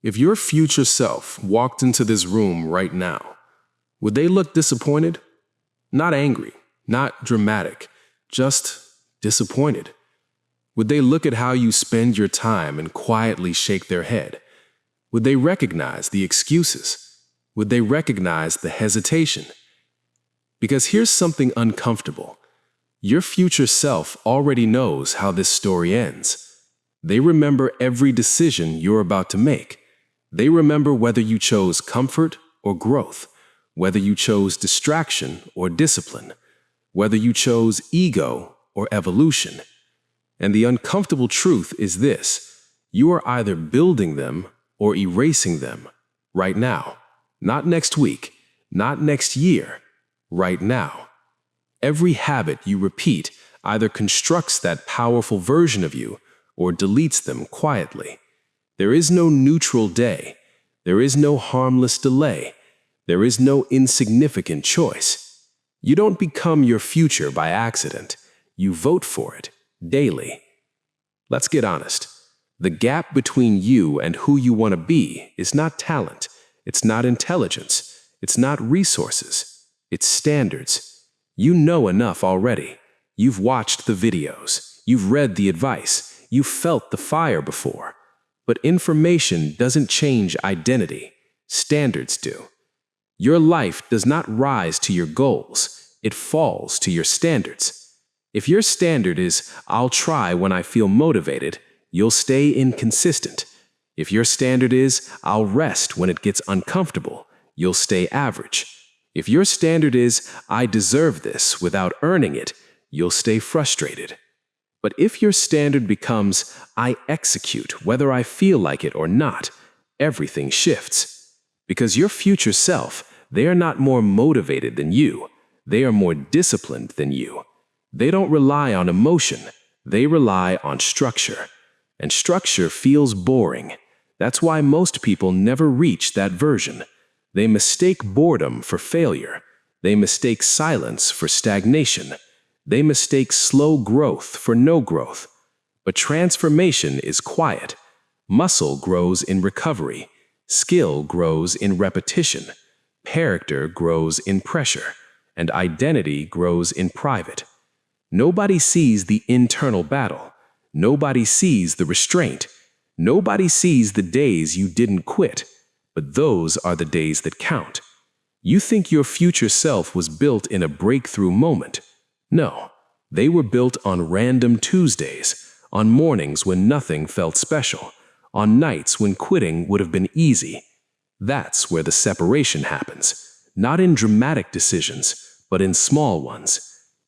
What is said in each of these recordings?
If your future self walked into this room right now, would they look disappointed? Not angry, not dramatic, just disappointed. Would they look at how you spend your time and quietly shake their head? Would they recognize the excuses? Would they recognize the hesitation? Because here's something uncomfortable. Your future self already knows how this story ends. They remember every decision you're about to make. They remember whether you chose comfort or growth, whether you chose distraction or discipline, whether you chose ego or evolution. And the uncomfortable truth is this: you are either building them or erasing them right now. Not next week, not next year, right now. Every habit you repeat either constructs that powerful version of you or deletes them quietly. There is no neutral day. There is no harmless delay. There is no insignificant choice. You don't become your future by accident. You vote for it daily. Let's get honest. The gap between you and who you want to be is not talent. It's not intelligence. It's not resources. It's standards. You know enough already. You've watched the videos. You've read the advice. You've felt the fire before. But information doesn't change identity. Standards do. Your life does not rise to your goals. It falls to your standards. If your standard is, "I'll try when I feel motivated," you'll stay inconsistent. If your standard is, "I'll rest when it gets uncomfortable," you'll stay average. If your standard is, "I deserve this without earning it," you'll stay frustrated. But if your standard becomes, "I execute whether I feel like it or not," everything shifts. Because your future self, they are not more motivated than you. They are more disciplined than you. They don't rely on emotion. They rely on structure. And structure feels boring. That's why most people never reach that version. They mistake boredom for failure. They mistake silence for stagnation. They mistake slow growth for no growth. But transformation is quiet. Muscle grows in recovery. Skill grows in repetition. Character grows in pressure. And identity grows in private. Nobody sees the internal battle. Nobody sees the restraint. Nobody sees the days you didn't quit. But those are the days that count. You think your future self was built in a breakthrough moment. No, they were built on random Tuesdays, on mornings when nothing felt special, on nights when quitting would have been easy. That's where the separation happens, not in dramatic decisions, but in small ones.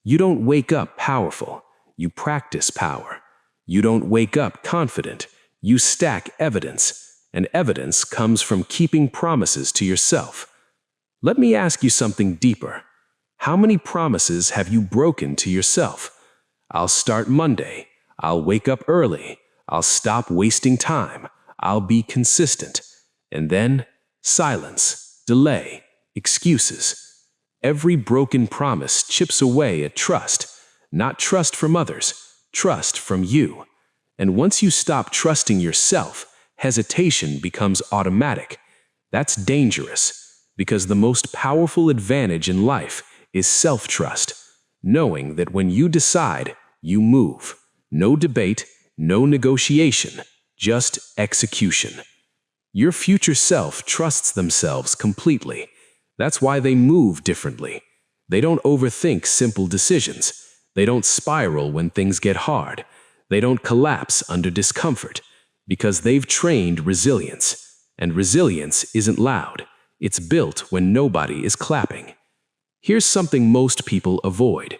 You don't wake up powerful, you practice power. You don't wake up confident, you stack evidence, and evidence comes from keeping promises to yourself. Let me ask you something deeper. How many promises have you broken to yourself? I'll start Monday. I'll wake up early. I'll stop wasting time. I'll be consistent. And then, silence, delay, excuses. Every broken promise chips away at trust. Not trust from others, trust from you. And once you stop trusting yourself, hesitation becomes automatic. That's dangerous, because the most powerful advantage in life is self-trust, knowing that when you decide, you move. No debate, no negotiation, just execution. Your future self trusts themselves completely. That's why they move differently. They don't overthink simple decisions. They don't spiral when things get hard. They don't collapse under discomfort, because they've trained resilience. And resilience isn't loud. It's built when nobody is clapping. Here's something most people avoid.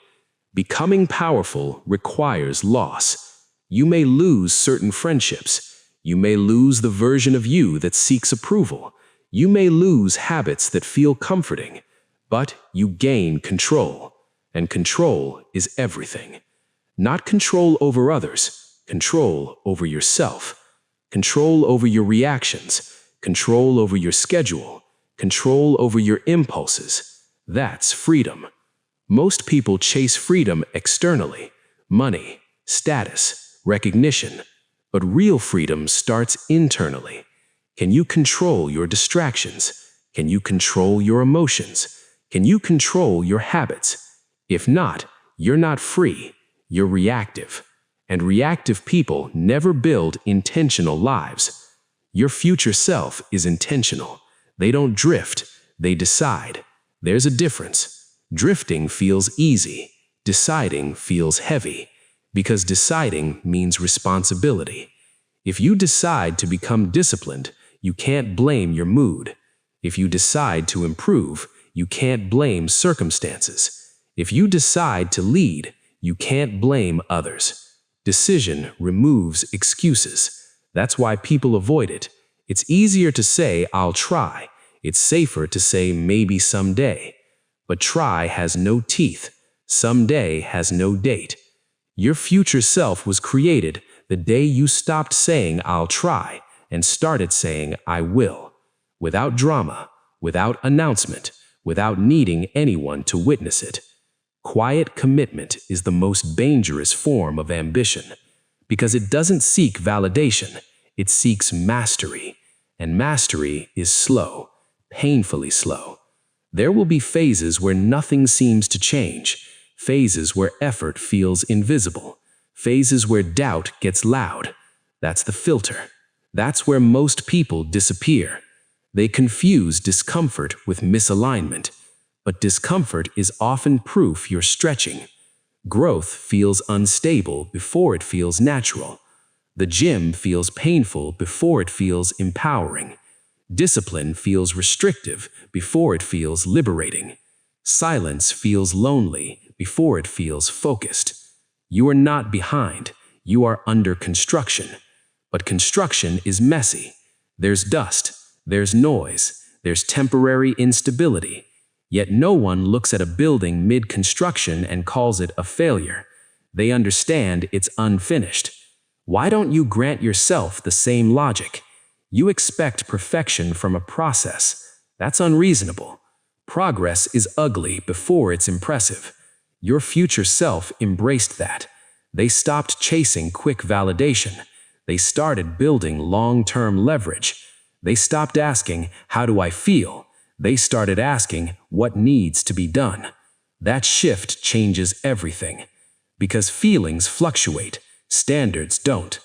Becoming powerful requires loss. You may lose certain friendships. You may lose the version of you that seeks approval. You may lose habits that feel comforting. But you gain control. And control is everything. Not control over others, control over yourself. Control over your reactions. Control over your schedule. Control over your impulses. That's freedom. Most people chase freedom externally, money, status, recognition. But real freedom starts internally. Can you control your distractions? Can you control your emotions? Can you control your habits? If not, you're not free. You're reactive. And reactive people never build intentional lives. Your future self is intentional. They don't drift, they decide. There's a difference. Drifting feels easy. Deciding feels heavy. Because deciding means responsibility. If you decide to become disciplined, you can't blame your mood. If you decide to improve, you can't blame circumstances. If you decide to lead, you can't blame others. Decision removes excuses. That's why people avoid it. It's easier to say, I'll try. It's safer to say, maybe someday. But try has no teeth. Someday has no date. Your future self was created the day you stopped saying, I'll try, and started saying, I will. Without drama, without announcement, without needing anyone to witness it. Quiet commitment is the most dangerous form of ambition, because it doesn't seek validation, it seeks mastery. And mastery is slow, painfully slow. There will be phases where nothing seems to change, phases where effort feels invisible, phases where doubt gets loud. That's the filter. That's where most people disappear. They confuse discomfort with misalignment, but discomfort is often proof you're stretching. Growth feels unstable before it feels natural. The gym feels painful before it feels empowering. Discipline feels restrictive before it feels liberating. Silence feels lonely before it feels focused. You are not behind, you are under construction. But construction is messy. There's dust, there's noise, there's temporary instability. Yet no one looks at a building mid-construction and calls it a failure. They understand it's unfinished. Why don't you grant yourself the same logic? You expect perfection from a process. That's unreasonable. Progress is ugly before it's impressive. Your future self embraced that. They stopped chasing quick validation. They started building long-term leverage. They stopped asking, how do I feel? They started asking, what needs to be done? That shift changes everything. Because feelings fluctuate, standards don't.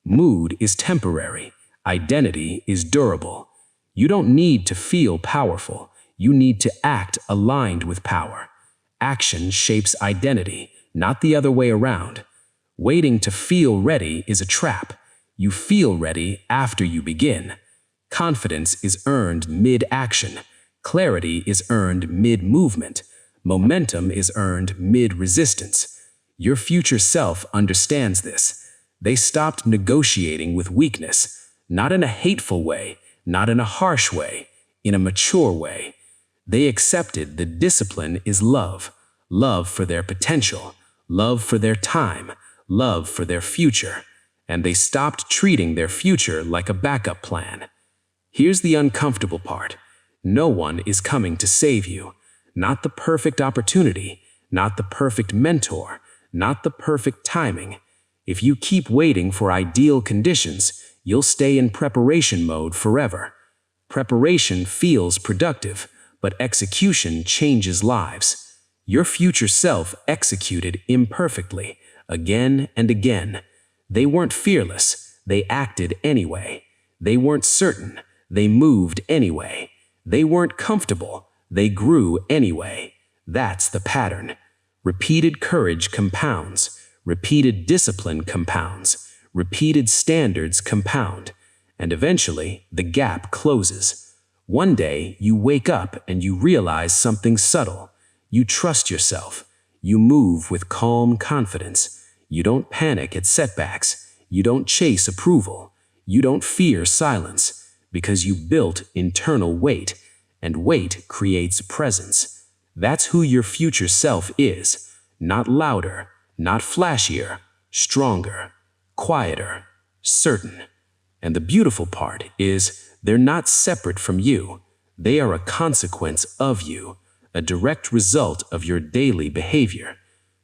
Mood is temporary. Identity is durable. You don't need to feel powerful. You need to act aligned with power. Action shapes identity, not the other way around. Waiting to feel ready is a trap. You feel ready after you begin. Confidence is earned mid-action. Clarity is earned mid-movement. Momentum is earned mid-resistance. Your future self understands this. They stopped negotiating with weakness, not in a hateful way, not in a harsh way, in a mature way. They accepted that discipline is love, love for their potential, love for their time, love for their future, and they stopped treating their future like a backup plan. Here's the uncomfortable part. No one is coming to save you. Not the perfect opportunity, not the perfect mentor, not the perfect timing. If you keep waiting for ideal conditions, you'll stay in preparation mode forever. Preparation feels productive, but execution changes lives. Your future self executed imperfectly, again and again. They weren't fearless, they acted anyway. They weren't certain, they moved anyway. They weren't comfortable, they grew anyway. That's the pattern. Repeated courage compounds. Repeated discipline compounds. Repeated standards compound. And eventually, the gap closes. One day, you wake up and you realize something subtle. You trust yourself. You move with calm confidence. You don't panic at setbacks. You don't chase approval. You don't fear silence. Because you built internal weight, and weight creates presence. That's who your future self is. Not louder, not flashier, stronger, quieter, certain. And the beautiful part is they're not separate from you. They are a consequence of you, a direct result of your daily behavior.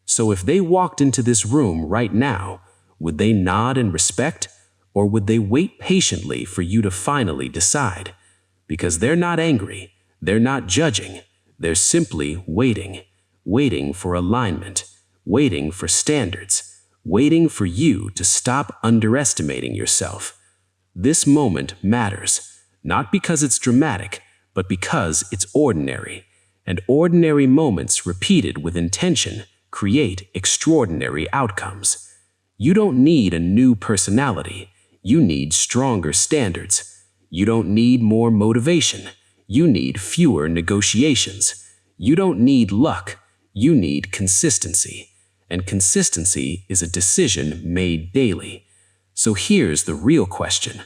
So if they walked into this room right now, would they nod in respect? Or would they wait patiently for you to finally decide? Because they're not angry, they're not judging, they're simply waiting, waiting for alignment, waiting for standards, waiting for you to stop underestimating yourself. This moment matters, not because it's dramatic, but because it's ordinary. And ordinary moments repeated with intention create extraordinary outcomes. You don't need a new personality. You need stronger standards. You don't need more motivation. You need fewer negotiations. You don't need luck. You need consistency. And consistency is a decision made daily. So here's the real question.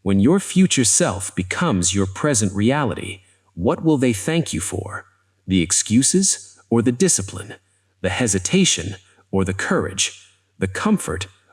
When your future self becomes your present reality, what will they thank you for? The excuses or the discipline? The hesitation or the courage? The comfort